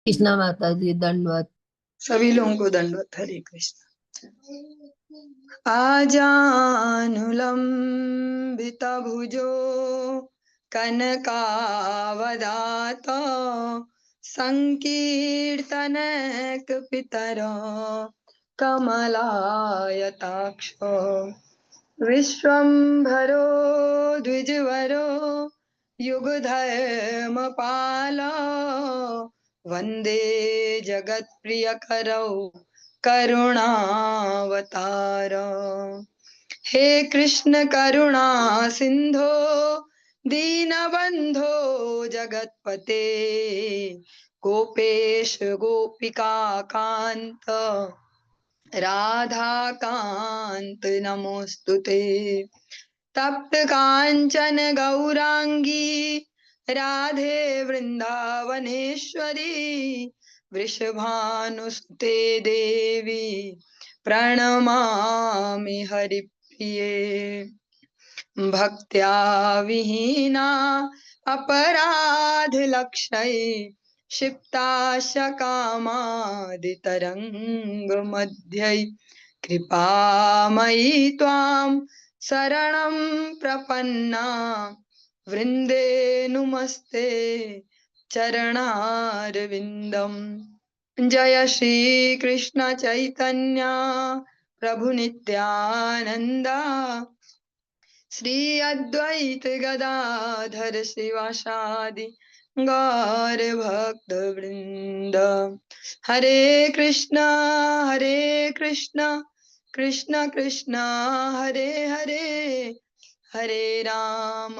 कृष्णा माता जी दंडवत। सभी लोगों को दंडवत। हरे कृष्ण। आजानुलंबित भुजो कनकावदात संकीर्तनक पितर कमलायताक्ष विश्वम्भरो द्विजवरो युगधर्मपाल वन्दे जगत्प्रियकरौ करुणावतार। हे कृष्ण करुणा सिंधो दीनबंधो जगत्पते गोपेश गोपिका कांत राधा कांत नमोस्तुते। तप्त कांचन गौरांगी राधे वृंदावनेश्वरी वृषभानुसुते देवी प्रणमामि हरिप्रिये। भक्त्या विहीना अपराध लक्षये क्षिप्ताश कामादितरंग मध्यै कृपामयी त्वां शरणं प्रपन्ना वृंदे नुमस्ते चरणारविंदम। जय श्री कृष्ण चैतन्य प्रभु नित्यानंदा श्री अद्वैत गदाधर शिवासादि गौर भक्त वृंद। हरे कृष्णा कृष्ण कृष्ण हरे हरे हरे राम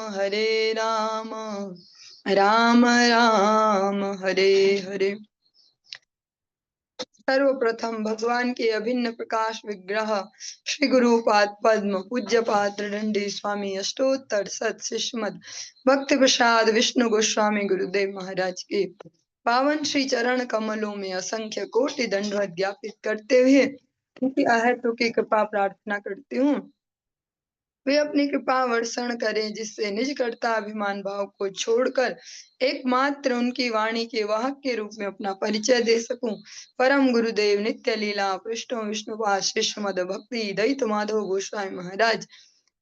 राम राम हरे हरे। सर्वप्रथम भगवान के अभिन्न प्रकाश विग्रह श्री गुरुपाद पद्म पूज्य पात्र दंडी स्वामी अष्टोत्तर सत शिष्मद भक्ति प्रसाद विष्णु गोस्वामी गुरुदेव महाराज के पावन श्री चरण कमलों में असंख्य कोटि दंडवत ज्ञापित करते हुए उनकी अहेतु की कृपा प्रार्थना करती हूँ। वे अपनी कृपा वर्षण करें जिससे निज कर्ता अभिमान भाव को छोड़कर एकमात्र उनकी वाणी के वाहक के रूप में अपना परिचय दे सकूं। परम गुरुदेव नित्य लीला पृष्ठों विष्णुपाद श्रीमद भक्ति दैत माधव गोस्वामी महाराज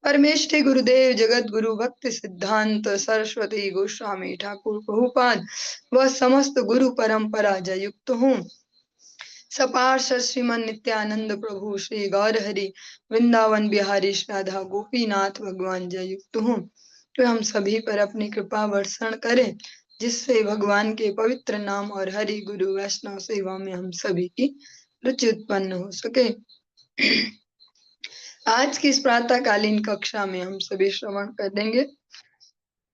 परमेष्ठी गुरुदेव जगत गुरु भक्ति सिद्धांत सरस्वती गोस्वामी ठाकुर प्रभुपाद व समस्त गुरु परंपरा जय युक्त हूँ। सपार्षद श्रीमन नित्यानंद प्रभु श्री गौर हरि वृंदावन बिहारी राधा गोपीनाथ भगवान जय युक्त हूँ। तो हम सभी पर अपनी कृपा वर्षण करें जिससे भगवान के पवित्र नाम और हरि गुरु वैष्णव सेवा में हम सभी की रुचि उत्पन्न हो सके। आज की इस प्रातःकालीन कक्षा में हम सभी श्रवण करेंगे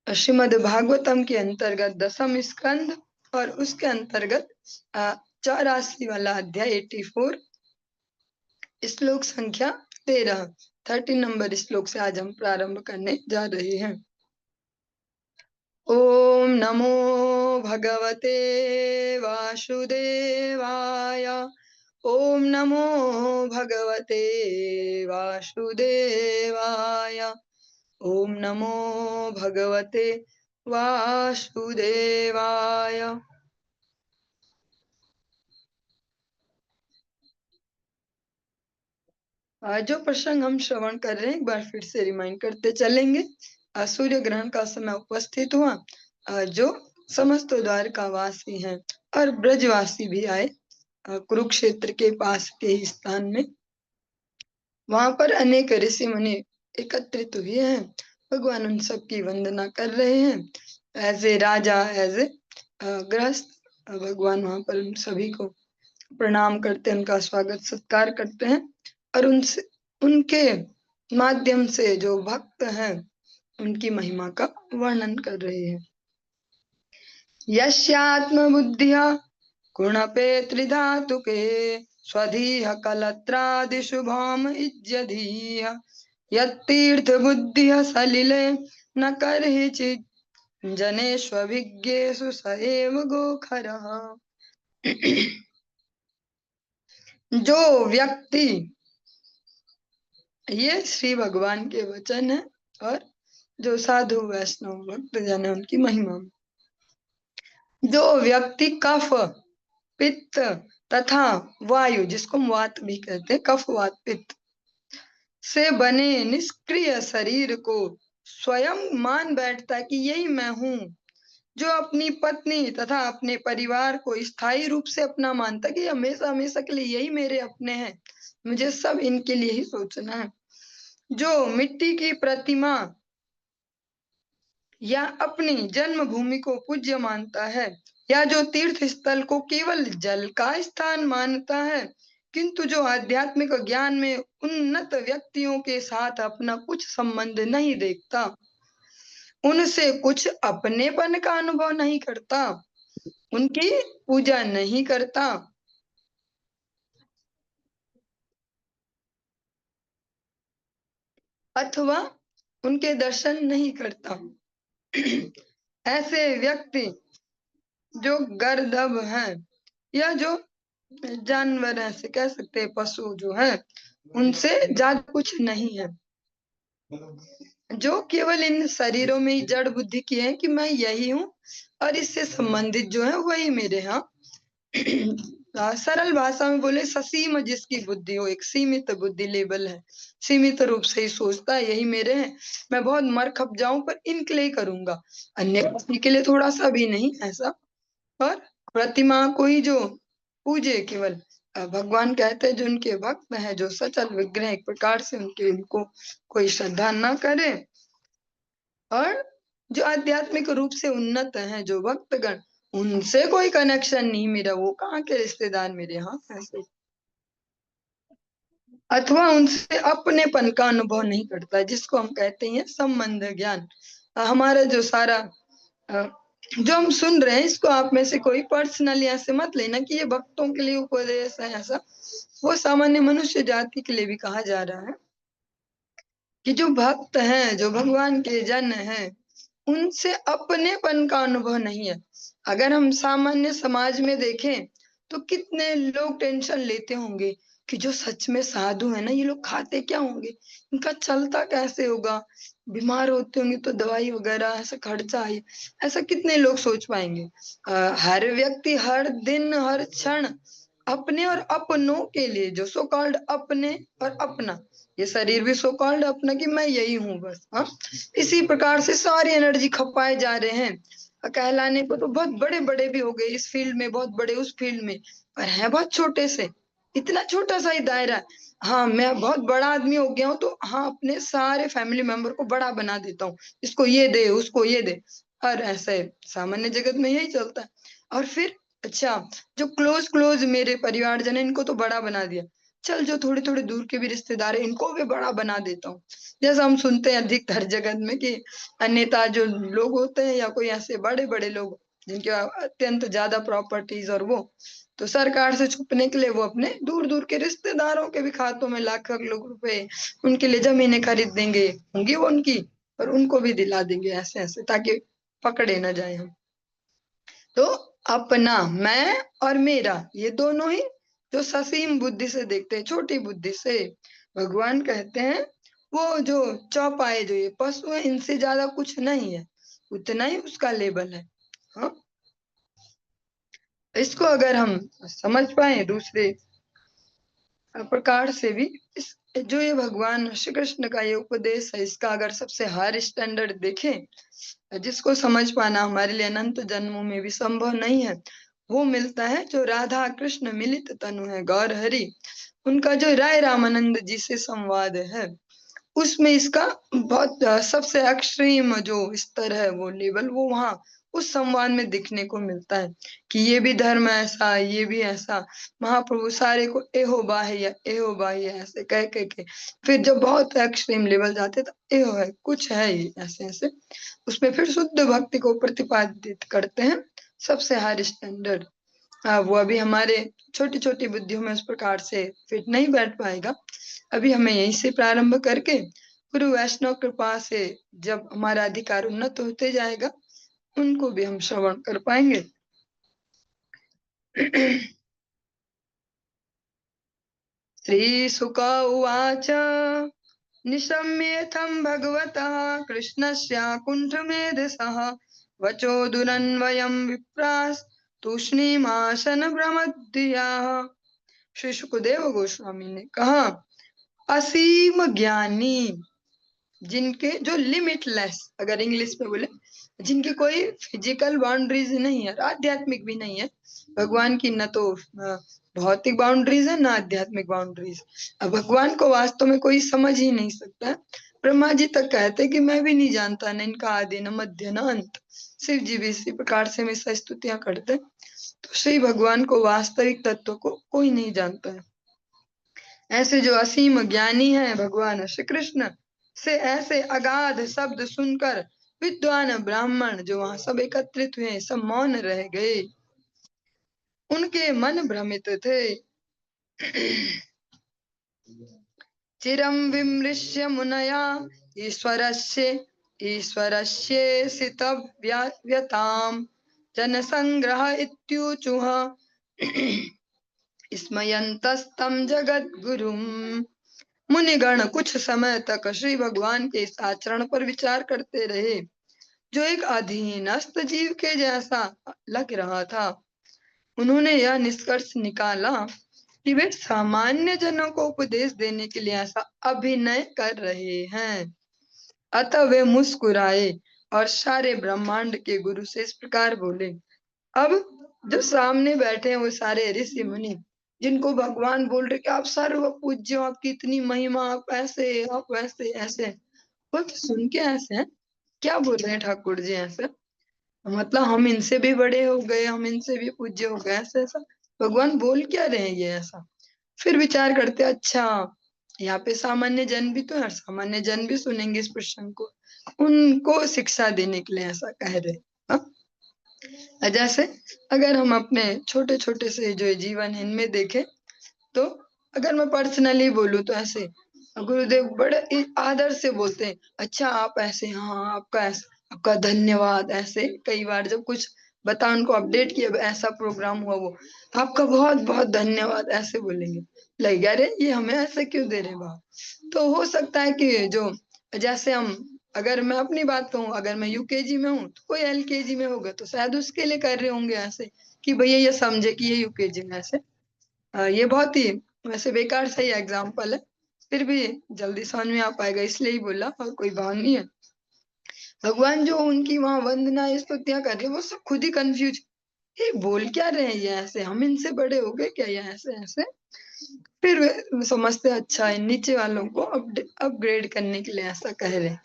श्रीमद् भागवतम के अंतर्गत दसम स्कंद और उसके अंतर्गत 84 वाला अध्याय 84 श्लोक संख्या 13 30 नंबर श्लोक से आज हम प्रारंभ करने जा रहे हैं। ओम नमो भगवते वासुदेवाय ओम नमो भगवते वासुदेवाय ओम नमो भगवते वासुदेवाय। जो प्रसंग हम श्रवण कर रहे हैं एक बार फिर से रिमाइंड करते चलेंगे। सूर्य ग्रहण का समय उपस्थित हुआ, जो समस्त द्वारका वासी हैं और ब्रजवासी भी आए कुरुक्षेत्र के पास के ही स्थान में। वहां पर अनेक ऋषि मुनि एकत्रित हुए हैं। भगवान उन सब की वंदना कर रहे हैं as a Raja, as a गृहस्थ। भगवान वहां पर उन सभी को प्रणाम करते हैं, उनका स्वागत सत्कार करते हैं और उनसे उनके माध्यम से जो भक्त हैं उनकी महिमा का वर्णन कर रहे हैं। यस्यात्म बुद्धिया गुणपे त्रिधातुके स्वधीह कलत्रादिषु भौम इज्यधीह यत्तीर्थ बुद्धिः सलिले न कर्हिचित् जनेष्वभिज्ञेषु स एव गोखरः। जो व्यक्ति, ये श्री भगवान के वचन है और जो साधु वैष्णव भक्त जन है उनकी महिमा। जो व्यक्ति कफ पित्त तथा वायु, जिसको हम वात भी कहते हैं, कफ वात पित्त से बने निष्क्रिय शरीर को स्वयं मान बैठता है कि यही मैं हूँ, जो अपनी पत्नी तथा अपने परिवार को स्थायी रूप से अपना मानता है कि हमेशा हमेशा के लिए यही मेरे अपने हैं, मुझे सब इनके लिए ही सोचना है। जो मिट्टी की प्रतिमा या अपनी जन्मभूमि को पूज्य मानता है, या जो तीर्थ स्थल को केवल जल का स्थान मानता है, किंतु जो आध्यात्मिक ज्ञान में उन्नत व्यक्तियों के साथ अपना कुछ संबंध नहीं देखता, उनसे कुछ अपनेपन का अनुभव नहीं करता, उनकी पूजा नहीं करता, अथवा उनके दर्शन नहीं करता, ऐसे व्यक्ति जो गर्दभ हैं, या जो जानवर ऐसे कह सकते हैं, पशु जो है, उनसे ज्यादा कुछ नहीं है, जो केवल इन शरीरों में ही जड़ बुद्धि की है कि मैं यही हूँ और इससे संबंधित जो है वही मेरे यहाँ। सरल भाषा में बोले, ससीम जिसकी बुद्धि हो, एक सीमित बुद्धि लेवल है, सीमित रूप से ही सोचता है यही मेरे हैं, मैं बहुत मर खप जाऊं पर इनके लिए करूंगा, अन्य किसी के लिए थोड़ा सा भी नहीं ऐसा। और प्रतिमा को ही जो पूजे केवल, भगवान कहते हैं जो उनके भक्त हैं, जो सचल विग्रह एक प्रकार से उनके, उनको कोई श्रद्धा न करे, और जो आध्यात्मिक रूप से उन्नत हैं, जो भक्तगण, उनसे कोई कनेक्शन नहीं मेरा, वो कहाँ के रिश्तेदार मेरे यहाँ ऐसे, अथवा उनसे अपनेपन का अनुभव नहीं करता, जिसको हम कहते हैं संबंध ज्ञान। हमारा जो सारा जो हम सुन रहे हैं, इसको आप में से कोई पर्सनली ऐसे मत लेना कि ये भक्तों के लिए उपदेश है ऐसा, वो सामान्य मनुष्य जाति के लिए भी कहा जा रहा है कि जो भक्त हैं, जो भगवान के जन हैं, उनसे अपनेपन का अनुभव नहीं है। अगर हम सामान्य समाज में देखें तो कितने लोग टेंशन लेते होंगे कि जो सच में साधु है ना, ये लोग खाते क्या होंगे, इनका चलता कैसे होगा, बीमार होते होंगे तो दवाई वगैरह ऐसा खर्चा है, ऐसा कितने लोग सोच पाएंगे। हर व्यक्ति हर दिन हर क्षण अपने और अपनों के लिए, जो सो कॉल्ड अपने और अपना, ये शरीर भी सो कॉल्ड अपना कि मैं यही हूँ बस, हाँ, इसी प्रकार से सारी एनर्जी खपाए जा रहे हैं। कहलाने को तो बहुत बड़े बड़े भी हो गए, इस फील्ड में बहुत बड़े, उस फील्ड में, पर है बहुत छोटे से, इतना छोटा सा ही दायरा है। हाँ, मैं बहुत बड़ा आदमी हो गया हूँ तो हाँ, अपने सारे फैमिली मेंबर को बड़ा बना देता हूँ, इसको ये दे उसको ये दे, और ऐसे सामान्य जगत में यही चलता है। और फिर अच्छा, जो क्लोज क्लोज मेरे परिवारजन है, इनको तो बड़ा बना दिया, चल जो थोड़े थोड़े दूर के भी रिश्तेदार है, इनको भी बड़ा बना देता हूँ। जैसा हम सुनते हैं अधिकतर जगत में कि नेता जो लोग होते हैं, या कोई ऐसे बड़े बड़े लोग जिनके अत्यंत ज्यादा प्रॉपर्टीज, और वो तो सरकार से छुपने के लिए वो अपने दूर दूर के रिश्तेदारों के भी खातों में लाख लाख रुपए, उनके लिए जमीनें खरीद देंगे, होंगी वो उनकी, और उनको भी दिला देंगे ऐसे ऐसे, ताकि पकड़े ना जाए हम। तो अपना, मैं और मेरा, ये दोनों ही जो ससीम बुद्धि से देखते हैं, छोटी बुद्धि से, भगवान कहते हैं वो जो चौपाए, जो ये पशु है, इनसे ज्यादा कुछ नहीं है, उतना ही उसका लेवल है। हाँ, इसको अगर हम समझ पाए दूसरे प्रकार से भी, इस जो ये भगवान श्री कृष्ण का ये उपदेश है, इसका अगर सबसे हायर स्टैंडर्ड देखें, जिसको समझ पाना हमारे लिए अनंत जन्मों में भी संभव नहीं है, वो मिलता है जो राधा कृष्ण मिलित तनु है गौर हरि, उनका जो राय रामानंद जी से संवाद है, उसमें इसका बहुत सबसे एक्सट्रीम जो स्तर है, वो लेवल, वो वहाँ उस संवाद में दिखने को मिलता है कि ये भी धर्म ऐसा, ये भी ऐसा, महाप्रभु सारे को एहो बाह्य एहो बाह्य ऐसे कह के फिर जब बहुत एक्सट्रीम लेवल जाते तो एहो है, कुछ है ये ऐसे ऐसे, उसमें फिर शुद्ध भक्ति को प्रतिपादित करते हैं सबसे हाई स्टैंडर्ड। वो अभी हमारे छोटी छोटी बुद्धियों में उस प्रकार से फिट नहीं बैठ पाएगा। अभी हमें यहीं से प्रारंभ करके गुरु वैष्णव कृपा से जब हमारा अधिकार उन्नत होते जाएगा, उनको भी हम श्रवण कर पाएंगे। श्री सुक उवाच निशम्येथं भगवतः कृष्णस्य कुण्ठमेधसः वचो दुरन्वयं विप्रास् तूष्णीमासन भ्रमद्भियाः। श्री सुखदेव गोस्वामी ने कहा, असीम ज्ञानी जिनके, जो लिमिटलेस, अगर इंग्लिश में बोले, जिनकी कोई फिजिकल बाउंड्रीज नहीं है, आध्यात्मिक भी नहीं है। भगवान की न तो भौतिक बाउंड्रीज है, ना आध्यात्मिक बाउंड्रीज। अब भगवान को वास्तव में कोई समझ ही नहीं सकता। ब्रह्मा जी तक कहते कि मैं भी नहीं जानता, न इनका आदि न मध्य न अंत। शिव जी भी इसी प्रकार से हमेशा स्तुतियां करते। तो श्री भगवान को वास्तविक तत्व को कोई नहीं जानता है। ऐसे जो असीम ज्ञानी है भगवान श्री कृष्ण से, ऐसे अगाध शब्द सुनकर विद्वान ब्राह्मण जो वहां सब एकत्रित हुए, सब मौन रह गए। उनके मन भ्रमित थे। चिरं विमृश्य मुनया ईश्वरस्येसितव्यतां जनसंग्रह इत्यूचुः स्मयन्तस्तं जगद्गुरुम्। मुनिगण कुछ समय तक श्री भगवान के इस आचरण पर विचार करते रहे, जो एक अधीनस्थ जीव के जैसा लग रहा था। उन्होंने यह निष्कर्ष निकाला कि वे सामान्य जनों को उपदेश देने के लिए ऐसा अभिनय कर रहे हैं। अतः वे मुस्कुराए और सारे ब्रह्मांड के गुरु से इस प्रकार बोले। अब जो सामने बैठे हैं वो सारे ऋषि मुनि, जिनको भगवान बोल रहे कि आप सर्व पूज्य हो, आपकी इतनी महिमा, आप ऐसे, आप वैसे, ऐसे, वो तो सुन के ऐसे हैं, क्या बोल रहे हैं ठाकुर जी ऐसे, मतलब हम इनसे भी बड़े हो गए, हम इनसे भी पूज्य हो गए, ऐसा ऐसा भगवान बोल क्या रहे हैं ये ऐसा। फिर विचार करते, अच्छा यहाँ पे सामान्य जन भी तो है, सामान्य जन भी सुनेंगे इस प्रसंग को, उनको शिक्षा देने के लिए ऐसा कह रहे। जैसे अगर हम अपने छोटे छोटे से जो जीवन है इनमें देखें, तो अगर मैं पर्सनली बोलूं तो ऐसे गुरुदेव बड़े आदर से बोलते हैं, अच्छा आप ऐसे, हाँ आपका ऐसा, आपका धन्यवाद, ऐसे कई बार जब कुछ बता उनको अपडेट किया ऐसा प्रोग्राम हुआ, वो आपका बहुत बहुत धन्यवाद ऐसे बोलेंगे। लगेगा अरे ये हमें ऐसे क्यों दे रहे बाप। तो हो सकता है कि जो, जैसे हम, अगर मैं अपनी बात कहूँ, अगर मैं यूकेजी में हूँ तो कोई एलकेजी में होगा, तो शायद उसके लिए कर रहे होंगे ऐसे कि भैया ये समझे कि ये यूकेजी में ऐसे। ये बहुत ही वैसे बेकार सही एग्जाम्पल है, फिर भी जल्दी समझ में आ पाएगा इसलिए ही बोला, और कोई भाव नहीं है। भगवान जो उनकी वहां वंदना स्तुतियां कर रहे हैं, वो सब खुद ही कंफ्यूज, ये बोल क्या रहे हैं ये ऐसे, हम इनसे बड़े हो गए क्या ये ऐसे ऐसे। फिर वे समझते अच्छा है नीचे वालों को अपग्रेड करने के लिए ऐसा कह रहे हैं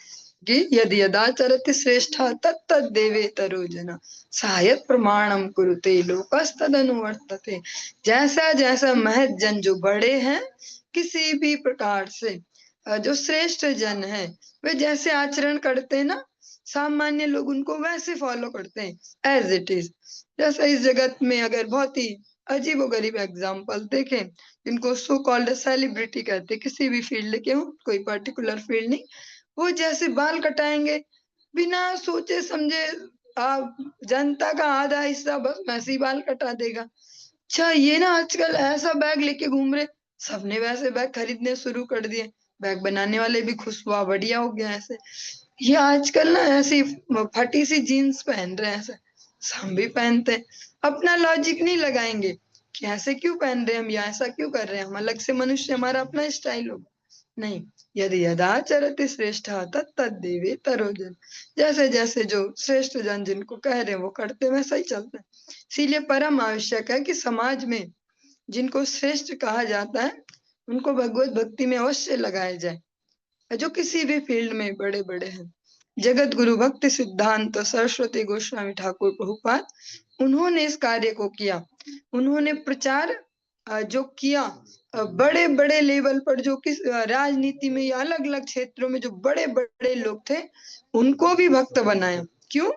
कि यदि यदाचरति श्रेष्ठ तत्तदेवे तरोजना सहायत प्रमाणम कुरुते लोकस्तदनुवर्तते। जैसा जैसा महत जन जो बड़े हैं किसी भी प्रकार से, जो श्रेष्ठ जन है वे जैसे आचरण करते हैं ना, सामान्य लोग उनको वैसे फॉलो करते हैं एज इट इज। जैसा इस जगत में अगर बहुत ही अजीब गरीब एग्जाम्पल देखें, जिनको सो कॉल्ड सेलिब्रिटी कहते, किसी भी फील्ड के हो, कोई पर्टिकुलर फील्ड नहीं, वो जैसे बाल कटाएंगे बिना सोचे समझे, आप जनता का आधा हिस्सा बस वैसे ही बाल कटा देगा। अच्छा ये ना आजकल ऐसा बैग लेके घूम रहे, सबने वैसे बैग खरीदने शुरू कर दिए, बैग बनाने वाले भी खुश हुआ, बढ़िया हो गया ऐसे। ये आजकल ना ऐसी फटी सी जीन्स पहन रहे हैं ऐसे, हम भी पहनते हैं। अपना लॉजिक नहीं लगाएंगे कि ऐसे क्यों पहन रहे हैं हम, या ऐसा क्यों कर रहे हैं हम, अलग से मनुष्य, हमारा अपना स्टाइल होगा। नहीं, यदि यदाचरति श्रेष्ठ तत्तदेवे तरोजन। जैसे जैसे जो श्रेष्ठ जन जिनको कह रहे हैं वो करते वैसा ही चलता है। इसीलिए परम आवश्यक है कि समाज में जिनको श्रेष्ठ कहा जाता है उनको भगवत भक्ति में अवश्य लगाया जाए, जो किसी भी फील्ड में बड़े बड़े हैं। जगत गुरु भक्ति सिद्धांत सरस्वती गोस्वामी ठाकुर प्रभुपाद, उन्होंने इस कार्य को किया। उन्होंने प्रचार जो किया बड़े बड़े लेवल पर, जो किस राजनीति में या अलग अलग क्षेत्रों में जो बड़े बड़े लोग थे उनको भी भक्त बनाया। क्यों?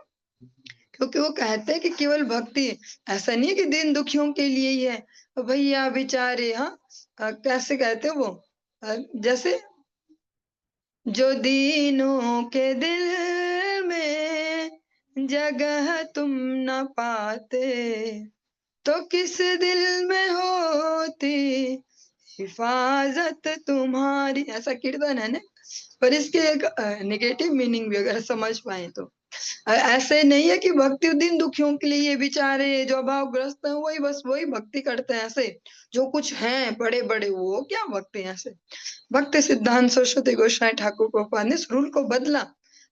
क्योंकि वो कहते हैं कि केवल भक्ति ऐसा नहीं है कि दिन दुखियों के लिए ही है, भैया बेचारे, हाँ कैसे कहते हैं वो, जैसे जो दीनों के दिल में जगह तुम न पाते, तो किस दिल में होती हिफाजत तुम्हारी, ऐसा कीर्तन है ना। पर इसके एक नेगेटिव मीनिंग भी अगर समझ पाए तो, ऐसे नहीं है कि भक्ति दिन दुखियों के लिए, ये बेचारे जो अभावग्रस्त हैं वही बस वही भक्ति करते हैं। ऐसे जो कुछ हैं बड़े बड़े वो क्या भक्ति हैं ऐसे। भक्ति सिद्धांत सरस्वती गोस्वामी ठाकुर प्रभुपाद ने इस रूल को बदला।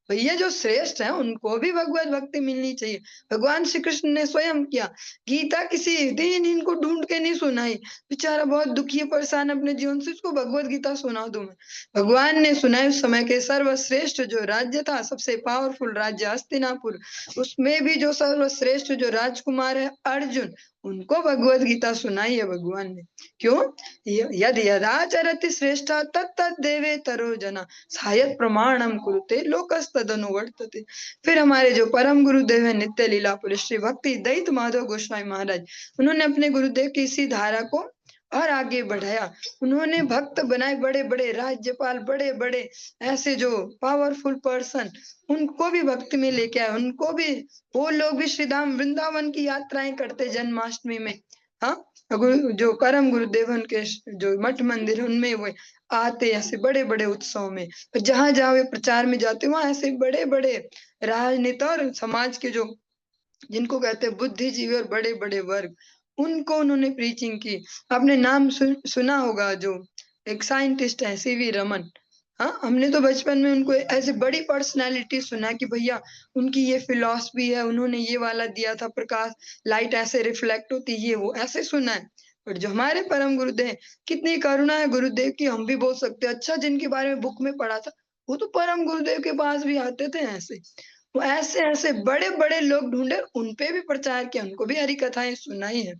भैया जो श्रेष्ठ है उनको भी भगवत भक्ति मिलनी चाहिए। भगवान श्री कृष्ण ने स्वयं किया। गीता किसी दीनहीन को ढूंढ के नहीं सुनाई। बेचारा बहुत दुखी है, परेशान अपने जीवन से, उसको भगवत गीता सुना दूं मैं। भगवान ने सुनाई उस समय के सर्वश्रेष्ठ जो राज्य था, सबसे पावरफुल राज्य हस्तिनापुर, उसमें भी जो सर्वश्रेष्ठ जो राजकुमार है अर्जुन, उनको भगवत गीता सुनाई है भगवान ने। क्यों? यद यदाचरति श्रेष्ठ तत् देवे तरो जना शायद प्रमाणम कुरुते लोकस्तदनुवर्तते। फिर हमारे जो परम गुरुदेव है नित्य लीलापुर श्री भक्ति दयित माधव गोस्वामी महाराज, उन्होंने अपने गुरुदेव की इसी धारा को और आगे बढ़ाया। उन्होंने भक्त बनाए बड़े बड़े राज्यपाल, बड़े बड़े ऐसे जो पावरफुल पर्सन, उनको भी भक्ति में लेके आए। उनको भी, वो लोग भी श्री धाम वृंदावन की यात्राएं करते जन्माष्टमी में। हाँ, जो परम गुरुदेवन के जो मठ मंदिर उनमें वो आते ऐसे बड़े बड़े उत्सव में। जहां जहां वे प्रचार में जाते वहां ऐसे बड़े बड़े राजनेता और समाज के जो जिनको कहते हैं बुद्धिजीवी और बड़े बड़े वर्ग, उनको उन्होंने प्रीचिंग की। आपने नाम सुना होगा जो एक साइंटिस्ट है सीवी रमन। हाँ, हमने तो बचपन में उनको ऐसे बड़ी पर्सनालिटी सुना कि भैया उनकी ये फिलॉसफी है, उन्होंने ये वाला दिया था प्रकाश, लाइट ऐसे रिफ्लेक्ट होती, ये वो ऐसे सुना है। पर जो हमारे परम गुरुदेव, कितनी करुणा है गुरुदेव की, हम भी बोल सकते हैं। अच्छा, जिनके बारे में बुक में पढ़ा था वो तो परम गुरुदेव के पास भी आते थे ऐसे। वो ऐसे ऐसे बड़े बड़े लोग ढूंढे, उनपे भी प्रचार किया, उनको भी हरी कथाएं सुनाई है।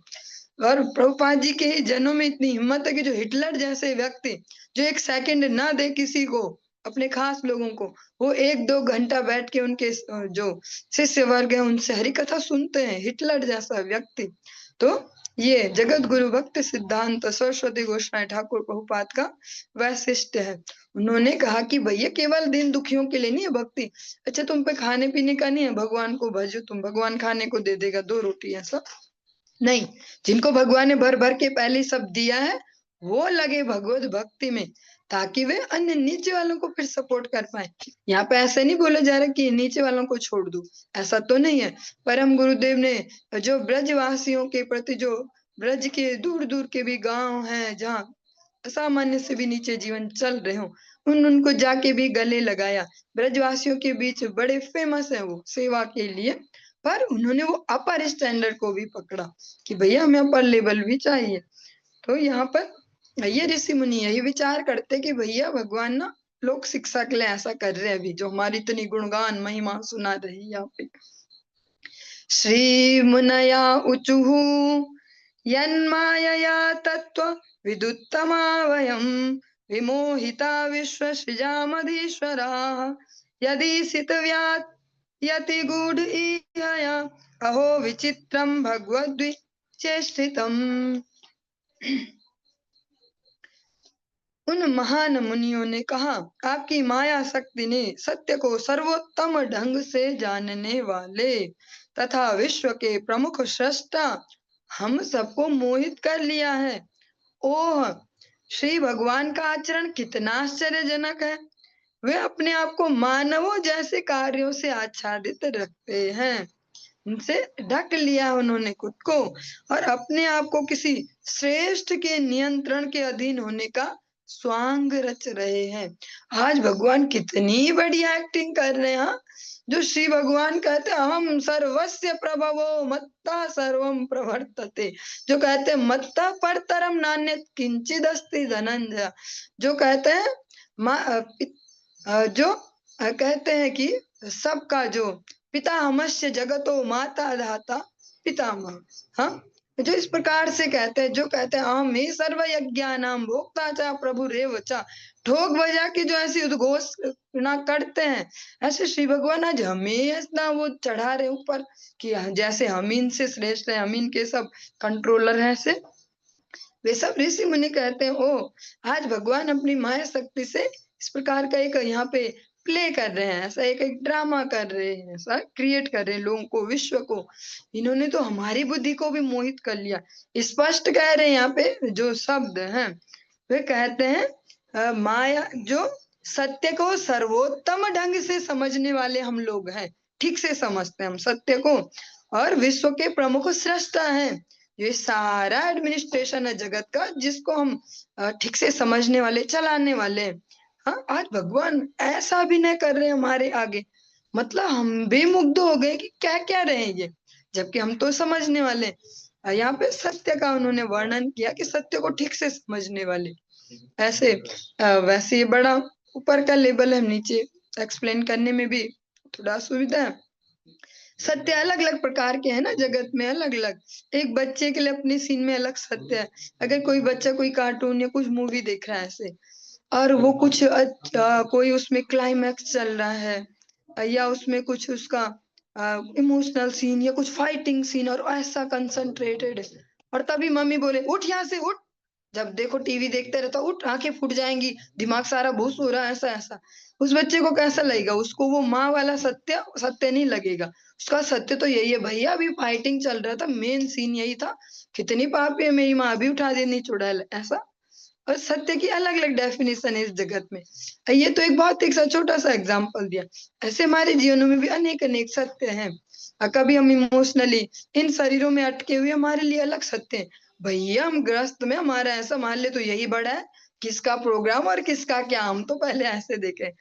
और प्रभुपाद जी के जनों में इतनी हिम्मत है कि जो हिटलर जैसे व्यक्ति जो एक सेकंड ना दे किसी को, अपने खास लोगों को, वो 1-2 घंटा बैठ के उनके जो शिष्य वर्ग है उनसे हरि कथा सुनते हैं। हिटलर जैसा व्यक्ति। तो ये जगत गुरु भक्ति सिद्धांत सरस्वती गोस्वामी ठाकुर प्रभुपाद का वैशिष्ट्य है। उन्होंने कहा कि भैया केवल दिन दुखियों के लिए नहीं है भक्ति। अच्छा, तुम पे खाने पीने का नहीं है, भगवान को भजो तुम, भगवान खाने को दे देगा 2 रोटी ऐसा नहीं। जिनको भगवान ने भर भर के पहले सब दिया है वो लगे भगवत भक्ति में, ताकि वे अन्य नीचे वालों को फिर सपोर्ट कर पाए। यहाँ पे ऐसे नहीं बोला जा रहा कि नीचे वालों को छोड़ दो, ऐसा तो नहीं है। परम गुरुदेव ने जो ब्रजवासियों के प्रति, जो ब्रज के दूर दूर के भी गांव हैं जहाँ सामान्य से भी नीचे जीवन चल रहे हो, उनको जाके भी गले लगाया। ब्रजवासियों के बीच बड़े फेमस है वो सेवा के लिए। पर उन्होंने वो अपर स्टैंडर्ड को भी पकड़ा कि भैया हमें अपर लेवल भी चाहिए। तो यहाँ पर ये ऋषि मुनि यही विचार करते कि भैया भगवान ना लोक शिक्षा के लिए ऐसा कर रहे हैं अभी, जो हमारी इतनी गुणगान महिमा सुना रही है यहाँ पे। श्री मुनया उचुः यन्मायया तत्त्व विदुत्तमा वयं विमोहिता विश्वसृजामधीश्वराः यदीशितव्यात् यति गूढ़ इहया अहो विचित्रं भगवद्विचेष्टितम्। उन महान मुनियों ने कहा, आपकी माया शक्ति ने सत्य को सर्वोत्तम ढंग से जानने वाले तथा विश्व के प्रमुख सृष्टा हम सबको मोहित कर लिया है। ओह, श्री भगवान का आचरण कितना आश्चर्यजनक है। वे अपने आप को मानवों जैसे कार्यों से आच्छादित रखते हैं। उनसे ढक लिया उन्होंने खुद को और अपने आप को किसी श्रेष्ठ के नियंत्रण के अधीन होने का स्वांग रच रहे हैं। आज भगवान कितनी बड़ी एक्टिंग कर रहे हैं। जो श्री भगवान कहते हैं हम सर्वस्य प्रभवो मत्ता सर्वम प्रवर्तते, जो कहते हैं मत्ता परतरम नान्यत् किंचिद अस्ति धनंजय, जो कहते हैं जो कहते हैं कि सबका जो पिता हमस्य जगतो माता धाता पितामह। हाँ, जो इस प्रकार से कहते हैं, जो कहते हैं अहम ही सर्व यज्ञानाम भोक्ता चा प्रभु रेव चा, ठोक बजा के जो ऐसी उद्घोषणा करते हैं, ऐसे श्री भगवान आज हमें इतना वो चढ़ा रहे ऊपर कि जैसे हम इनसे श्रेष्ठ है, हम इनके सब कंट्रोलर हैं। ऐसे वे सब ऋषि मुनि कहते हैं ओ, आज भगवान अपनी माया शक्ति से इस प्रकार का एक यहाँ पे प्ले कर रहे हैं, ऐसा एक ड्रामा कर रहे हैं, ऐसा क्रिएट कर रहे हैं लोगों को, विश्व को। इन्होंने तो हमारी बुद्धि को भी मोहित कर लिया। स्पष्ट कह रहे हैं यहाँ पे जो शब्द हैं, वे कहते हैं माया, जो सत्य को सर्वोत्तम ढंग से समझने वाले हम लोग हैं। ठीक से समझते हैं हम सत्य को, और विश्व के प्रमुख सृष्टा हैं। ये सारा एडमिनिस्ट्रेशन है जगत का, जिसको हम ठीक से समझने वाले, चलाने वाले हैं। हाँ, आज भगवान ऐसा अभिनय कर रहे हैं हमारे आगे, मतलब हम भी मुग्ध हो गए कि क्या क्या रहे हैं ये, जबकि हम तो समझने वाले। यहाँ पे सत्य का उन्होंने वर्णन किया कि सत्य को ठीक से समझने वाले ऐसे। वैसे ये बड़ा ऊपर का लेवल है, नीचे एक्सप्लेन करने में भी थोड़ा असुविधा है। सत्य अलग अलग प्रकार के हैं ना जगत में, अलग अलग। एक बच्चे के लिए अपनी सीन में अलग सत्य है। अगर कोई बच्चा कोई कार्टून या कुछ मूवी देख रहा है ऐसे, और वो कुछ कोई उसमें क्लाइमैक्स चल रहा है, या उसमें कुछ उसका इमोशनल सीन या कुछ फाइटिंग सीन, और ऐसा कंसंट्रेटेड, और तभी मम्मी बोले उठ यहाँ से उठ, जब देखो टीवी देखते रहता, उठ आंखें फूट जाएंगी, दिमाग सारा भूस हो रहा है, ऐसा ऐसा। उस बच्चे को कैसा लगेगा? उसको वो माँ वाला सत्य सत्य नहीं लगेगा। उसका सत्य तो यही है, भैया अभी फाइटिंग चल रहा था, मेन सीन यही था, कितनी पापी है मेरी माँ, अभी उठा देनी चुड़ैल, ऐसा। और सत्य की अलग अलग डेफिनेशन है इस जगत में। ये तो एक बहुत एक सा छोटा सा एग्जाम्पल दिया। ऐसे हमारे जीवनों में भी अनेक अनेक सत्य हैं। कभी हम इमोशनली इन शरीरों में अटके हुए, हमारे लिए अलग सत्य है। भैया हम ग्रस्त में, हमारा ऐसा मान ले तो यही बड़ा है, किसका प्रोग्राम और किसका क्या, हम तो पहले ऐसे देखे।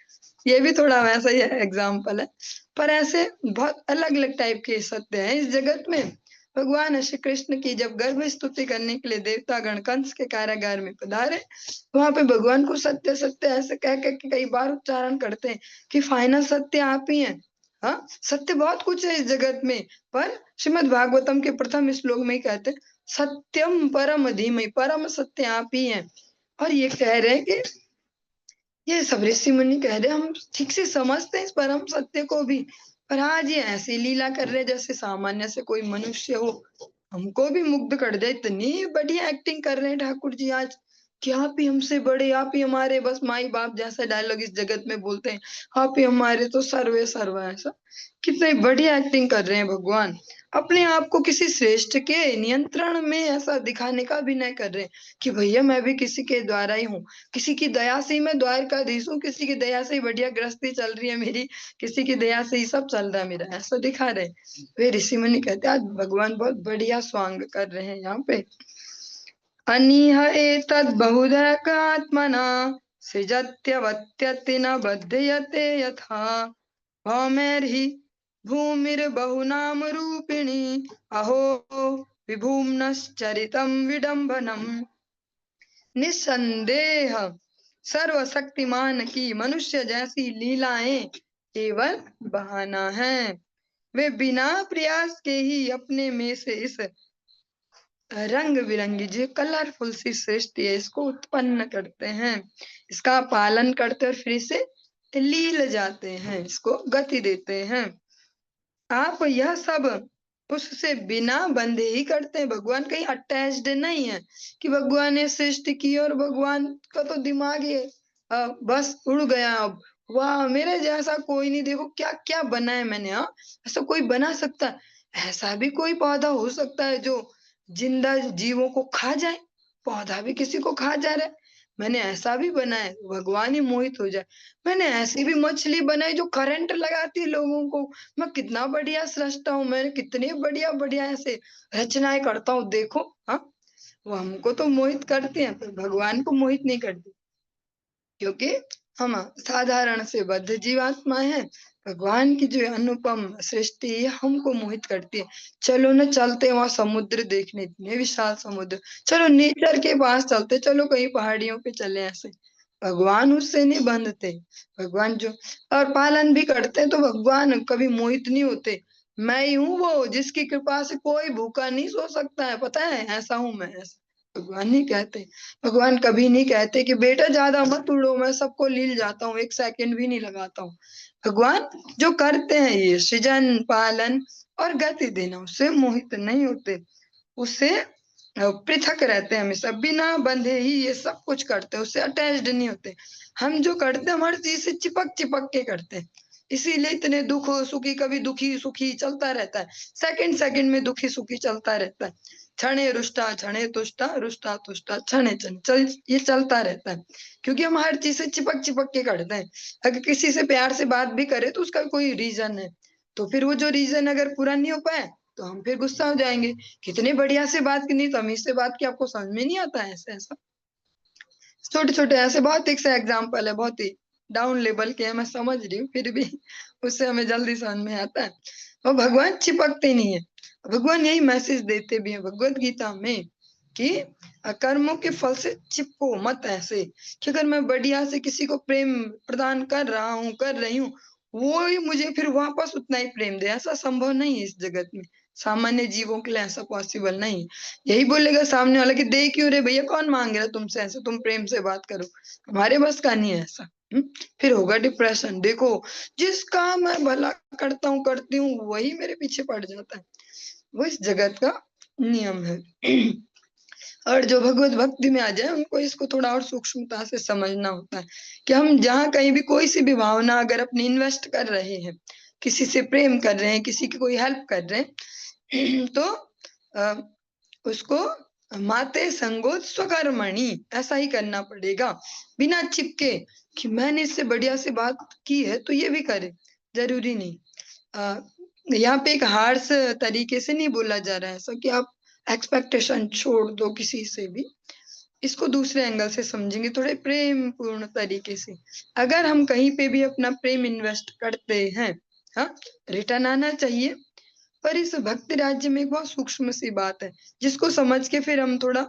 ये भी थोड़ा वैसा ही एग्जाम्पल है। पर ऐसे बहुत अलग अलग टाइप के सत्य हैं इस जगत में। भगवान श्री कृष्ण की जब गर्भ स्तुति करने के लिए देवतागण कंस के कारागार में पधारे, वहां पे भगवान को सत्य सत्य ऐसे कह कह के कई बार उच्चारण करते हैं कि फाइनल सत्य आप ही हैं। हाँ, सत्य बहुत कुछ है इस जगत में, पर श्रीमद् भागवतम के प्रथम श्लोक में ही कहते हैं सत्यम परम धीमहि, परम सत्य आप ही हैं। और ये कह रहे हैं कि ये सब ऋषि मुनि कह रहे हैं, हम ठीक से समझते हैं इस परम सत्य को भी, पर आज ये ऐसी लीला कर रहे हैं जैसे सामान्य से कोई मनुष्य हो। हमको भी मुग्ध कर दे, इतनी बढ़िया एक्टिंग कर रहे हैं ठाकुर जी आज, कि आप ही हमसे बड़े, आप ही हमारे, बस माई बाप जैसा डायलॉग इस जगत में बोलते हैं, आप ही हमारे तो सर्वे सर्वा, ऐसा कितनी बढ़िया एक्टिंग कर रहे हैं भगवान। अपने आप को किसी श्रेष्ठ के नियंत्रण में ऐसा दिखाने का अभिनय कर रहे हैं कि भैया मैं भी किसी के द्वारा ही हूँ, किसी की दया से ही मैं द्वारकाधीश हूँ, किसी की दया से ही बढ़िया गृहस्थी चल रही है मेरी, किसी की दया से ही सब चल रहा है मेरा, ऐसा दिखा रहे। वे ऋषि मुनि कहते हैं आज भगवान बहुत बढ़िया स्वांग कर रहे हैं यहाँ पे। अनिह एतद् बहुधकात्मना सृजत्यवत्यति न बध्यते यथा भौमेर्हि भूमिर्बहुनाम रूपिणी अहो विभुम्नश्चरितं विडम्बनम्। निस्संदेह सर्वशक्तिमान की मनुष्य जैसी लीलाएं केवल बहाना है। वे बिना प्रयास के ही अपने में से इस रंग बिरंगी जो कलरफुल सी सृष्टि है इसको उत्पन्न करते हैं, इसका पालन करते और फिर इसे लील जाते हैं, इसको गति देते हैं। आप यह सब उससे बिना बंधे ही करते हैं। भगवान कहीं अटैच्ड नहीं है कि भगवान ने सृष्टि की और भगवान का तो दिमाग ही बस उड़ गया, अब वाह मेरे जैसा कोई नहीं, देखो क्या क्या बना है मैंने। हाँ, ऐसा कोई बना सकता है? ऐसा भी कोई पौधा हो सकता है जो जिंदा जीवों को खा जाए? पौधा भी किसी को खा जा रहा है। मैंने ऐसा भी बनाया, भगवान ही मोहित हो जाए। मैंने ऐसी भी मछली बनाई जो करंट लगाती है लोगों को। मैं कितना बढ़िया सृष्टा हूँ, मैं कितनी बढ़िया बढ़िया ऐसे रचनाएं करता हूँ, देखो। हाँ, वो हमको तो मोहित करते हैं पर भगवान को मोहित नहीं करती, क्योंकि हम साधारण से बद्ध जीवात्मा है। भगवान की जो अनुपम सृष्टि है हमको मोहित करती है। चलो न चलते वहां समुद्र देखने, इतने विशाल समुद्र, चलो नेचर के पास चलते, चलो कहीं पहाड़ियों पे चले ऐसे। भगवान उससे नहीं बंधते। भगवान जो और पालन भी करते हैं तो भगवान कभी मोहित नहीं होते। मैं ही हूँ वो जिसकी कृपा से कोई भूखा नहीं सो सकता है, पता है, ऐसा हूं मैं, ऐसा भगवान नहीं कहते। भगवान कभी नहीं कहते कि बेटा ज्यादा मत उड़ो, मैं सबको लील जाता हूँ, एक सेकंड भी नहीं लगाता हूँ। भगवान जो करते हैं ये सृजन पालन और गति देना, उससे मोहित नहीं होते, उससे पृथक रहते हैं, हमेशा बिना बंधे ही ये सब कुछ करते हैं, उससे अटैच्ड नहीं होते। हम जो करते हैं हर चीज से चिपक चिपक के करते हैं, इसीलिए इतने दुख सुखी, कभी दुखी सुखी चलता रहता है, सेकंड सेकंड में दुखी सुखी चलता रहता है। क्षणे रुष्टा क्षणे तुष्टा रुष्टा तुष्टा क्षणे क्षण चल, ये चलता रहता है, क्योंकि हम हर चीज से चिपक चिपक के करते हैं। अगर किसी से प्यार से बात भी करें तो उसका कोई रीजन है, तो फिर वो जो रीजन अगर पूरा नहीं हो पाए तो हम फिर गुस्सा हो जाएंगे, कितने बढ़िया से बात करनी, तमीज से बात की, आपको समझ में नहीं आता है ऐसा ऐसा। छोटे छोटे ऐसे बहुत एक से एग्जाम्पल है, बहुत ही डाउन लेवल के हैं, मैं समझ रही हूँ, फिर भी उससे हमें जल्दी समझ में आता है। और भगवान चिपकते नहीं है, भगवान यही मैसेज देते भी हैं भगवत गीता में कि कर्मों के फल से चिपको मत, ऐसे कि अगर मैं बढ़िया से किसी को प्रेम प्रदान कर रहा हूँ, कर रही हूँ, वो ही मुझे फिर वापस उतना ही प्रेम दे, ऐसा संभव नहीं है इस जगत में, सामान्य जीवों के लिए ऐसा पॉसिबल नहीं है। यही बोलेगा सामने वाला कि दे क्यों रे भैया, कौन मांग रहा है तुमसे ऐसे, तुम प्रेम से बात करो, हमारे बस का नहीं है ऐसा। फिर होगा डिप्रेशन। देखो जिसका मैं भला करता हूँ करती हूँ वही मेरे पीछे पड़ जाता है, वो इस जगत का नियम है। और जो भगवत भक्ति में आ जाए उनको इसको थोड़ा और सूक्ष्मता से समझना होता है कि हम जहाँ कहीं भी कोई सी भी भावना अगर अपनी इन्वेस्ट कर रहे हैं, किसी से प्रेम कर रहे हैं, किसी की कोई हेल्प कर रहे हैं तो उसको माते संगोत स्वकर्मणि ऐसा ही करना पड़ेगा, बिना चिपके कि मैंने इससे बढ़िया से बात की है तो ये भी करे, जरूरी नहीं। यहाँ पे एक हार्श तरीके से नहीं बोला जा रहा है ऐसा कि आप एक्सपेक्टेशन छोड़ दो किसी से भी, इसको दूसरे एंगल से समझेंगे, थोड़े प्रेम पूर्ण तरीके से। अगर हम कहीं पे भी अपना प्रेम इन्वेस्ट करते हैं, हाँ, रिटर्न आना चाहिए। पर इस भक्ति राज्य में एक बहुत सूक्ष्म सी बात है जिसको समझ के फिर हम थोड़ा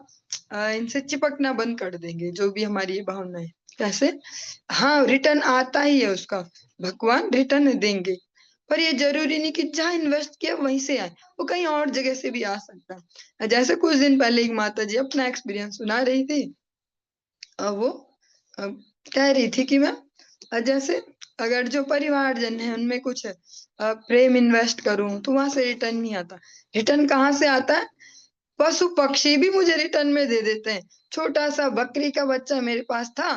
इनसे चिपकना बंद कर देंगे, जो भी हमारी ये भावना है। कैसे? हाँ, रिटर्न आता ही है उसका, भगवान रिटर्न देंगे, पर ये जरूरी नहीं कि जहाँ इन्वेस्ट किया वहीं से आए, वो कहीं और जगह से भी आ सकता है। जैसे कुछ दिन पहले एक माता जी अपना एक्सपीरियंस सुना रही थी, वो कह रही थी कि मैं जैसे अगर जो परिवारजन है उनमें कुछ प्रेम इन्वेस्ट करूं तो वहां से रिटर्न नहीं आता। रिटर्न कहाँ से आता है? पशु पक्षी भी मुझे रिटर्न में दे देते हैं। छोटा सा बकरी का बच्चा मेरे पास था,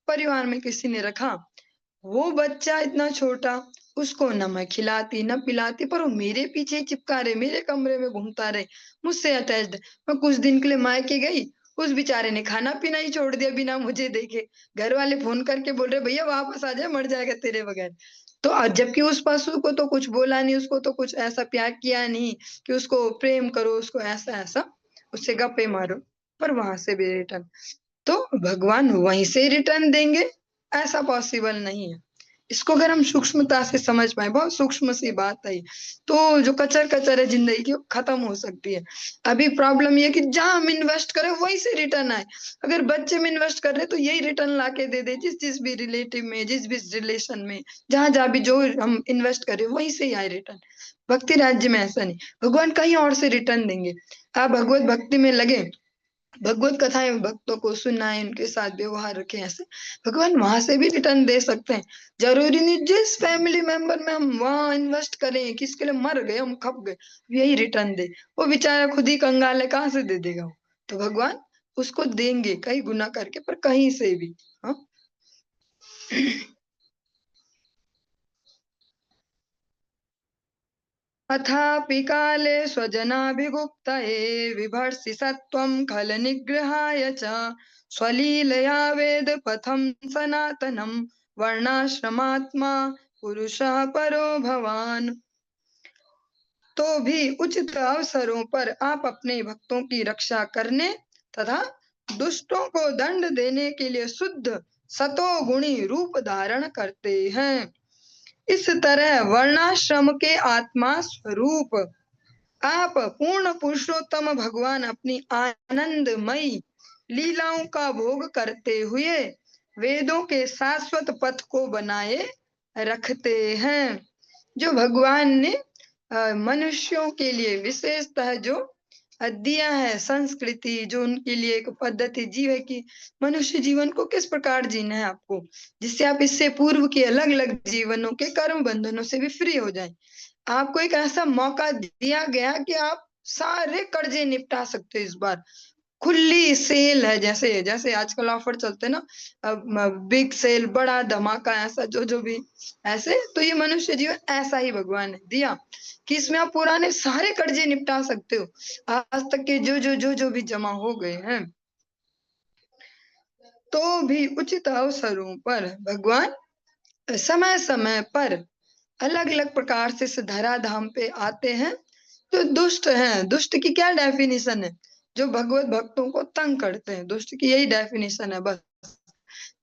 परिवार में किसी ने रखा, वो बच्चा इतना छोटा, उसको न मैं खिलाती न पिलाती, पर वो मेरे पीछे ही चिपका रहे, मेरे कमरे में घूमता रहे, मुझसे अटैच्ड। मैं कुछ दिन के लिए मायके गई, उस बेचारे ने खाना पीना ही छोड़ दिया बिना मुझे देखे। घर वाले फोन करके बोल रहे भैया वापस आ जाए, मर जाएगा तेरे बगैर। तो जबकि उस पशु को तो कुछ बोला नहीं, उसको तो कुछ ऐसा प्यार किया नहीं कि उसको प्रेम करो, उसको ऐसा ऐसा उससे गप्पे मारो, पर वहां से भी रिटर्न। तो भगवान वहीं से रिटर्न देंगे ऐसा पॉसिबल नहीं है। इसको अगर हम सूक्ष्मता से समझ पाए, बहुत सूक्ष्म सी बात है, तो जो कचर कचर है जिंदगी की वो खत्म हो सकती है। अभी प्रॉब्लम ये कि जहां हम इन्वेस्ट करें वहीं से रिटर्न आए। अगर बच्चे में इन्वेस्ट कर रहे हैं तो यही रिटर्न लाके दे दे, जिस जिस भी रिलेटिव में, जिस भी रिलेशन में, जहां जहां भी जो हम इन्वेस्ट करें वहीं से ही आए रिटर्न। भक्ति राज्य में ऐसा नहीं, भगवान कहीं और से रिटर्न देंगे। आप भगवत भक्ति में लगे, भगवत कथाएं भक्तों को सुनाएं, उनके साथ व्यवहार रखें, ऐसे भगवान वहां से भी रिटर्न दे सकते हैं। जरूरी नहीं जिस फैमिली मेंबर में हम वहां इन्वेस्ट करें, किसके लिए मर गए हम खप गए, यही रिटर्न दे। वो बेचारा खुद ही कंगाल है, कहाँ से दे देगा वो? तो भगवान उसको देंगे कई गुना करके, पर कहीं से भी। हाँ। अथापि काले स्वजनाभिगुप्तये विभर्षि सत्त्वं खलनिग्रहाय च स्वलीलया वेदपथं सनातनं वर्णाश्रमात्मा पुरुषः परो भवान। तो भी उचित अवसरों पर आप अपने भक्तों की रक्षा करने तथा दुष्टों को दंड देने के लिए शुद्ध सतोगुणी रूप धारण करते हैं। इस तरह वर्णाश्रम के आत्मा स्वरूप आप पूर्ण पुरुषोत्तम भगवान अपनी आनंदमयी लीलाओं का भोग करते हुए वेदों के शाश्वत पथ को बनाए रखते हैं। जो भगवान ने मनुष्यों के लिए विशेषतः जो दिया है संस्कृति, जो उनके लिए एक पद्धति जीव की मनुष्य जीवन को किस प्रकार जीना है आपको, जिससे आप इससे पूर्व के अलग अलग जीवनों के कर्म बंधनों से भी फ्री हो जाएं। आपको एक ऐसा मौका दिया गया कि आप सारे कर्जे निपटा सकते हो इस बार। खुली सेल है, जैसे जैसे आजकल ऑफर चलते हैं ना, बिग सेल, बड़ा धमाका, ऐसा जो जो भी ऐसे, तो ये मनुष्य जीवन ऐसा ही भगवान ने दिया कि इसमें आप पुराने सारे कर्जे निपटा सकते हो, आज तक के जो भी जमा हो गए हैं। तो भी उचित अवसरों पर भगवान समय समय पर अलग अलग प्रकार से इस धराधाम पे आते हैं तो दुष्ट हैं। दुष्ट की क्या डेफिनेशन है? जो भगवत भक्तों को तंग करते हैं, दुष्ट की यही डेफिनेशन है बस।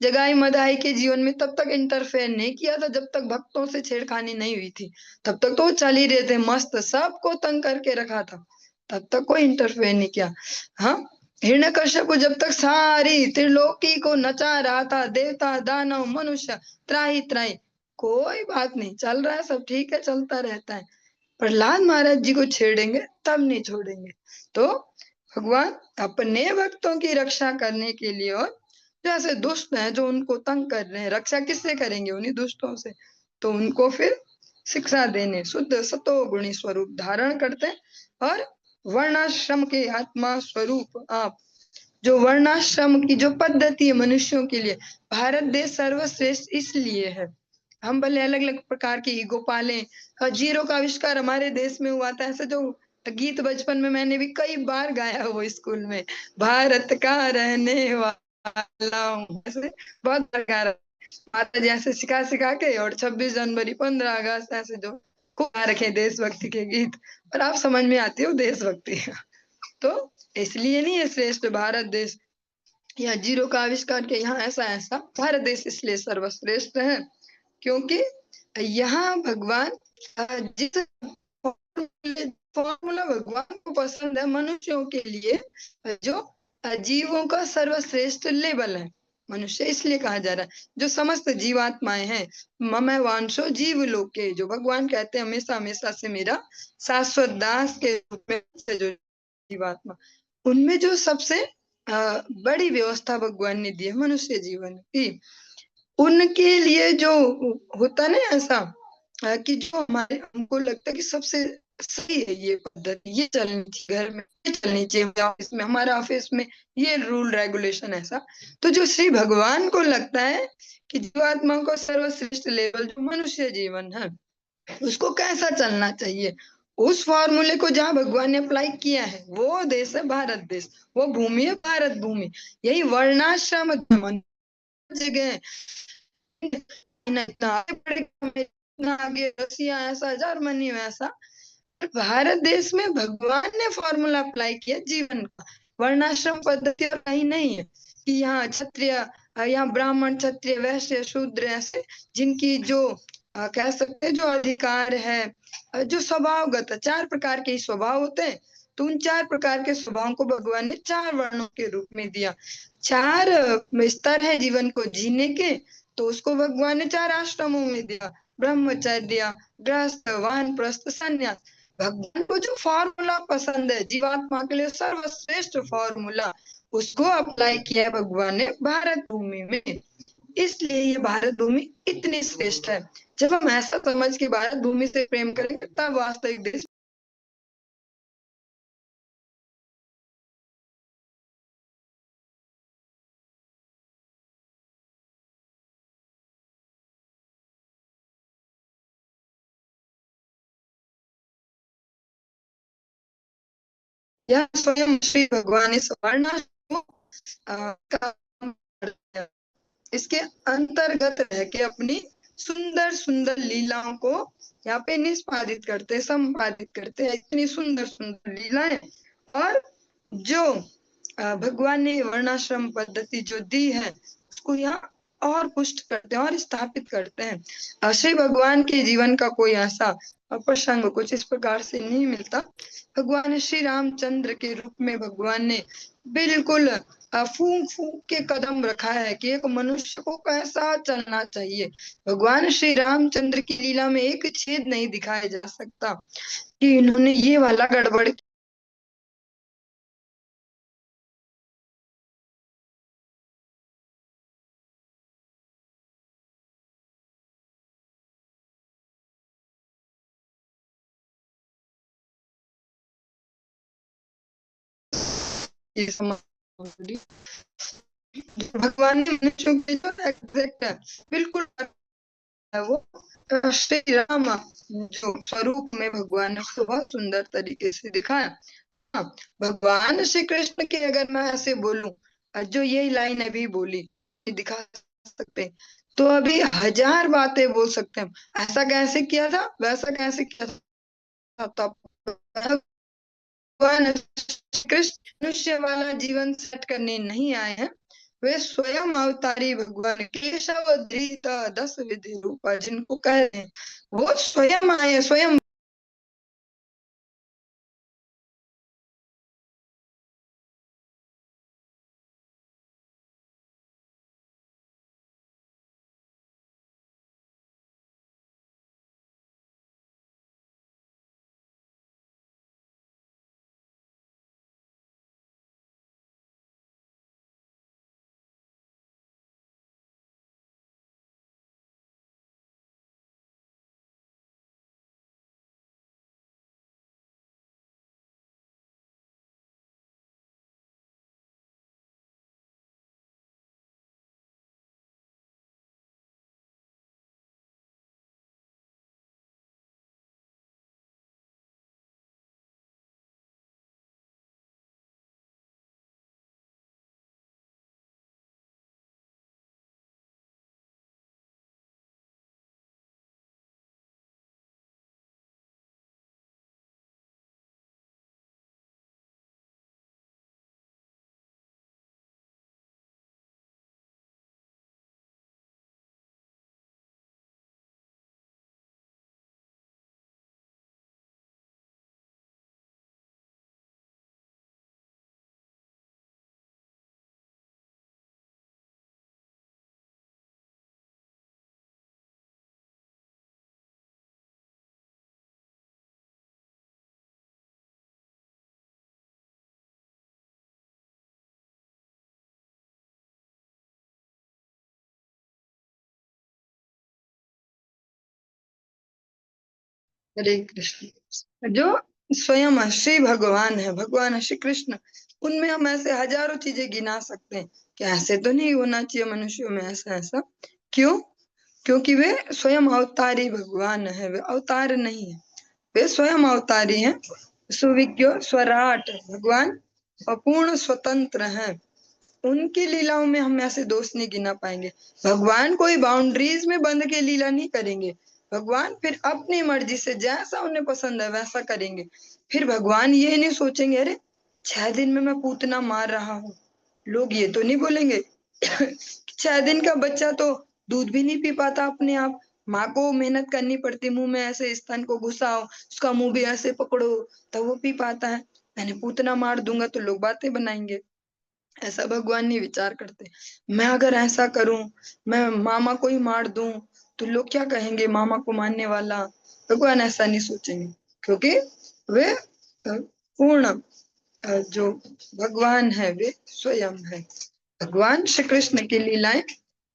जगाई मदाई के जीवन में तब तक इंटरफेयर नहीं किया था जब तक भक्तों से छेड़खानी नहीं हुई थी। तब तक तो वो चल ही रहे थे मस्त, सबको तंग करके रखा था, तब तक कोई इंटरफेयर नहीं किया। हाँ, हिरण्यकश्यप जब तक सारी त्रिलोकी को नचा रहा था, देवता दानव मनुष्य त्राही त्राही, कोई बात नहीं, चल रहा है सब ठीक है, चलता रहता है। प्रहलाद महाराज जी को छेड़ेंगे तब नहीं छोड़ेंगे। तो भगवान अपने भक्तों की रक्षा करने के लिए, और जैसे दुष्ट हैं जो उनको तंग कर रहे हैं, रक्षा किससे करेंगे? उन्हीं दुष्टों से। तो उनको फिर शिक्षा देने शुद्ध सतो गुणी स्वरूप धारण करते हैं। और वर्णाश्रम के आत्मा स्वरूप आप, जो वर्णाश्रम की जो पद्धति है मनुष्यों के लिए, भारत देश सर्वश्रेष्ठ इसलिए है। हम भले अलग अलग प्रकार की ईगो पालें, जीरो का आविष्कार हमारे देश में हुआ था, ऐसे जो गीत बचपन में मैंने भी कई बार गाया वो स्कूल में, भारत का रहने वाला हूँ, ऐसे बहुत बार गा रहा। माता जी ऐसे सिखा सिखा के, और 26 जनवरी 15 अगस्त ऐसे जो खूब गा रखे देशभक्ति के गीत, और आप समझ में आती हो देशभक्ति। तो इसलिए नहीं है श्रेष्ठ भारत देश, या जीरो का आविष्कार के यहाँ ऐसा ऐसा, भारत देश इसलिए सर्वश्रेष्ठ है क्योंकि यहाँ भगवान जिस फॉर्मूला भगवान को पसंद है मनुष्यों के लिए, जो जीवों का सर्वश्रेष्ठ लेवल है मनुष्य, इसलिए कहा जा रहा है जो समस्त जीवात्माएं हैं, मम वांशो जीव लोके, जो भगवान कहते हैं हमेशा हमेशा से मेरा शाश्वत दास के रूप में से जो जीवात्मा, उनमें जो सबसे बड़ी व्यवस्था भगवान ने दी है मनुष्य जीवन की, उनके लिए जो होता ना ऐसा, कि जो हमारे हमको लगता है कि सबसे सही है ये पद्धति, ये चलनी चाहिए घर में, ये चलनी चाहिए ऑफिस में, हमारा ऑफिस में ये रूल रेगुलेशन ऐसा। तो जो श्री भगवान को लगता है कि जीवात्मा को सर्वश्रेष्ठ लेवल जो मनुष्य जीवन है उसको कैसा चलना चाहिए, उस फॉर्मूले को जहाँ भगवान ने अप्लाई किया है वो देश है भारत देश, वो भूमि है भारत भूमि। यही वर्णाश्रम जगह इतना आगे बढ़ेगा, इतना आगे रसिया ऐसा, जर्मनी वैसा, भारत देश में भगवान ने फॉर्मूला अप्लाई किया जीवन का। वर्णाश्रम पद्धति और कहीं नहीं है कि यहाँ क्षत्रिय, यहाँ ब्राह्मण क्षत्रिय वैश्य शूद्र ऐसे, जिनकी जो कह सकते हैं जो अधिकार है, जो स्वभावगत 4 प्रकार के स्वभाव होते हैं, तो उन 4 प्रकार के स्वभावों को भगवान ने 4 वर्णों के रूप में दिया। 4 स्तर है जीवन को जीने के, तो उसको भगवान ने 4 आश्रमों में दिया, ब्रह्मचर्य गृहस्थ वानप्रस्थ संन्यास। भगवान को जो फॉर्मूला पसंद है जीवात्मा के लिए सर्वश्रेष्ठ फॉर्मूला, उसको अप्लाई किया भगवान ने भारत भूमि में, इसलिए ये भारत भूमि इतनी श्रेष्ठ है। जब हम ऐसा समझ के भारत भूमि से प्रेम करेंगे तब वास्तविक देश यह स्वयं श्री भगवान इस वर्णाश्रम का इसके अंतर्गत रह के अपनी सुंदर सुंदर लीलाओं को यहाँ पे निष्पादित करते संपादित करते हैं, इतनी सुंदर सुंदर लीलाएं। और जो भगवान ने वर्णाश्रम पद्धति जो दी है उसको यहाँ और पुष्ट करते हैं और स्थापित करते हैं। श्री भगवान के जीवन का कोई ऐसा प्रसंग कुछ इस प्रकार से नहीं मिलता। भगवान श्री रामचंद्र के रूप में भगवान ने बिल्कुल फूंक फूंक के कदम रखा है कि एक मनुष्य को कैसा चलना चाहिए। भगवान श्री रामचंद्र की लीला में एक छेद नहीं दिखाया जा सकता कि इन्होंने ये वाला गड़बड़ की समझ। भगवान ने मनुष्यों के जो एग्जैक्ट है बिल्कुल है वो श्री राम जो स्वरूप में भगवान ने उसको बहुत सुंदर तरीके से दिखाया। हाँ, भगवान श्री कृष्ण के अगर मैं ऐसे बोलूं, जो यही लाइन अभी बोली दिखा सकते, तो अभी हजार बातें बोल सकते हैं, ऐसा कैसे किया था, वैसा कैसे किया था। तो भगवान श्री कृष्ण मनुष्य वाला जीवन सेट करने नहीं आए हैं, वे स्वयं अवतारी भगवान केशव धृत दस विधि रूप जिनको कह रहे हैं, वो स्वयं आए, स्वयं। हरे कृष्ण। जो स्वयं श्री भगवान है, भगवान श्री कृष्ण, उनमें हम ऐसे हजारों चीजें गिना सकते हैं कि ऐसे तो नहीं होना चाहिए मनुष्यों में, ऐसा ऐसा क्यों, क्योंकि वे स्वयं अवतारी भगवान है, वे अवतार नहीं है, वे स्वयं अवतारी हैं, सुविज्ञ स्वराट भगवान अपूर्ण स्वतंत्र हैं। उनकी लीलाओं में हम ऐसे दोष नहीं गिना पाएंगे। भगवान कोई बाउंड्रीज में बंध के लीला नहीं करेंगे, भगवान फिर अपनी मर्जी से जैसा उन्हें पसंद है वैसा करेंगे। फिर भगवान ये नहीं सोचेंगे अरे 6 दिन में मैं पूतना मार रहा हूँ, लोग ये तो नहीं बोलेंगे 6 दिन का बच्चा तो दूध भी नहीं पी पाता अपने आप, माँ को मेहनत करनी पड़ती, मुंह में ऐसे स्तन को घुसाओ, उसका मुंह भी ऐसे पकड़ो तब वो पी पाता है, मैंने पूतना मार दूंगा तो लोग बातें बनाएंगे। ऐसा भगवान नहीं विचार करते। मैं अगर ऐसा करूं, मैं मामा को ही मार दूं तो लोग क्या कहेंगे, मामा को मारने वाला। भगवान ऐसा नहीं सोचेंगे, क्योंकि वे पूर्ण जो भगवान है वे स्वयं है। भगवान श्री कृष्ण की लीलाएं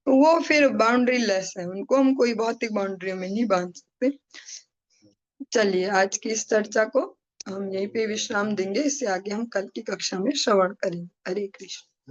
वो फिर बाउंड्री लेस है, उनको हम कोई भौतिक बाउंड्री में नहीं बांध सकते। चलिए आज की इस चर्चा को हम यहीं पे विश्राम देंगे, इससे आगे हम कल की कक्षा में श्रवण करेंगे। हरे कृष्ण।